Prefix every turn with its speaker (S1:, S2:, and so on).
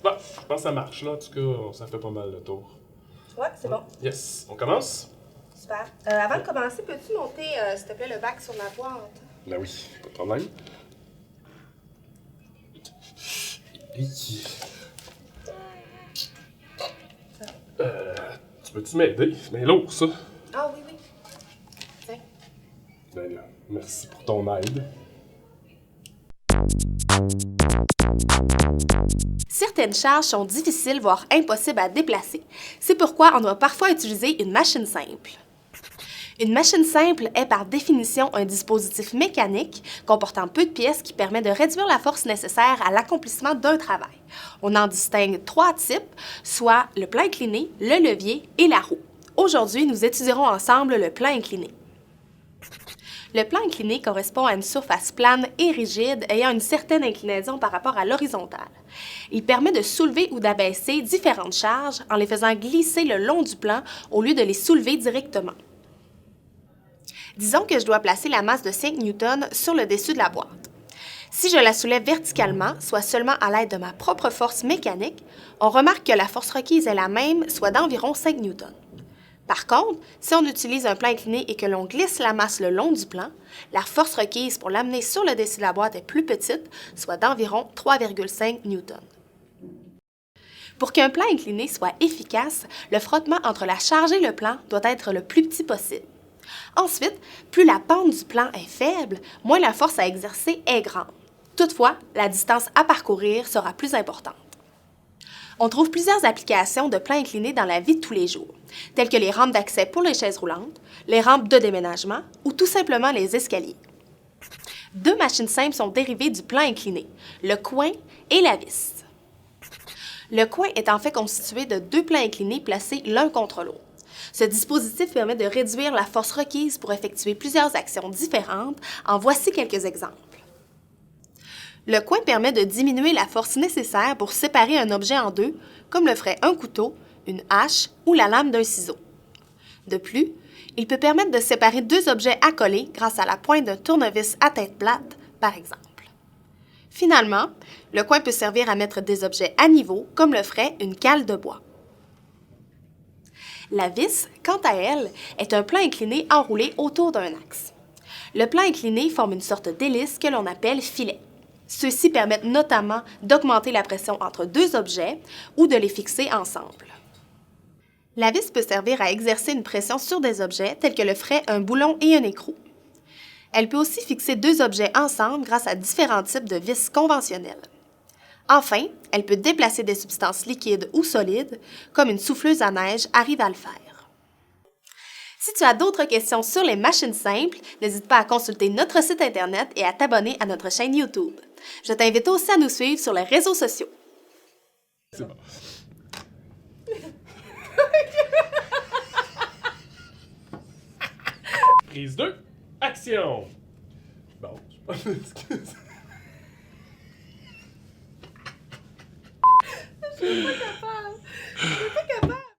S1: Bon, je pense que ça marche, là. En tout cas, ça fait pas mal le tour.
S2: Ouais, c'est bon.
S1: Yes. On commence?
S2: Super. Avant de commencer, peux-tu monter, s'il te plaît, le bac sur la boîte?
S1: Ben oui, pas de problème. Hi. Tu peux-tu m'aider? C'est bien lourd, ça.
S2: Ah oui, oui. Tiens.
S1: Ben là, merci pour ton aide.
S2: Certaines charges sont difficiles, voire impossibles à déplacer. C'est pourquoi on doit parfois utiliser une machine simple. Une machine simple est par définition un dispositif mécanique comportant peu de pièces qui permet de réduire la force nécessaire à l'accomplissement d'un travail. On en distingue 3 types, soit le plan incliné, le levier et la roue. Aujourd'hui, nous étudierons ensemble le plan incliné. Le plan incliné correspond à une surface plane et rigide ayant une certaine inclinaison par rapport à l'horizontale. Il permet de soulever ou d'abaisser différentes charges en les faisant glisser le long du plan au lieu de les soulever directement. Disons que je dois placer la masse de 5 newtons sur le dessus de la boîte. Si je la soulève verticalement, soit seulement à l'aide de ma propre force mécanique, on remarque que la force requise est la même, soit d'environ 5 newtons. Par contre, si on utilise un plan incliné et que l'on glisse la masse le long du plan, la force requise pour l'amener sur le dessus de la boîte est plus petite, soit d'environ 3,5 newtons. Pour qu'un plan incliné soit efficace, le frottement entre la charge et le plan doit être le plus petit possible. Ensuite, plus la pente du plan est faible, moins la force à exercer est grande. Toutefois, la distance à parcourir sera plus importante. On trouve plusieurs applications de plans inclinés dans la vie de tous les jours, telles que les rampes d'accès pour les chaises roulantes, les rampes de déménagement ou tout simplement les escaliers. 2 machines simples sont dérivées du plan incliné, le coin et la vis. Le coin est en fait constitué de 2 plans inclinés placés l'un contre l'autre. Ce dispositif permet de réduire la force requise pour effectuer plusieurs actions différentes. En voici quelques exemples. Le coin permet de diminuer la force nécessaire pour séparer un objet en deux, comme le ferait un couteau, une hache ou la lame d'un ciseau. De plus, il peut permettre de séparer 2 objets accolés grâce à la pointe d'un tournevis à tête plate, par exemple. Finalement, le coin peut servir à mettre des objets à niveau, comme le ferait une cale de bois. La vis, quant à elle, est un plan incliné enroulé autour d'un axe. Le plan incliné forme une sorte d'hélice que l'on appelle filet. Ceux-ci permettent notamment d'augmenter la pression entre 2 objets ou de les fixer ensemble. La vis peut servir à exercer une pression sur des objets tels que le ferait un boulon et un écrou. Elle peut aussi fixer 2 objets ensemble grâce à différents types de vis conventionnelles. Enfin, elle peut déplacer des substances liquides ou solides, comme une souffleuse à neige arrive à le faire. Si tu as d'autres questions sur les machines simples, n'hésite pas à consulter notre site Internet et à t'abonner à notre chaîne YouTube. Je t'invite aussi à nous suivre sur les réseaux sociaux.
S1: C'est bon. Prise 2, action! Bon, je pense que
S2: Je suis pas capable.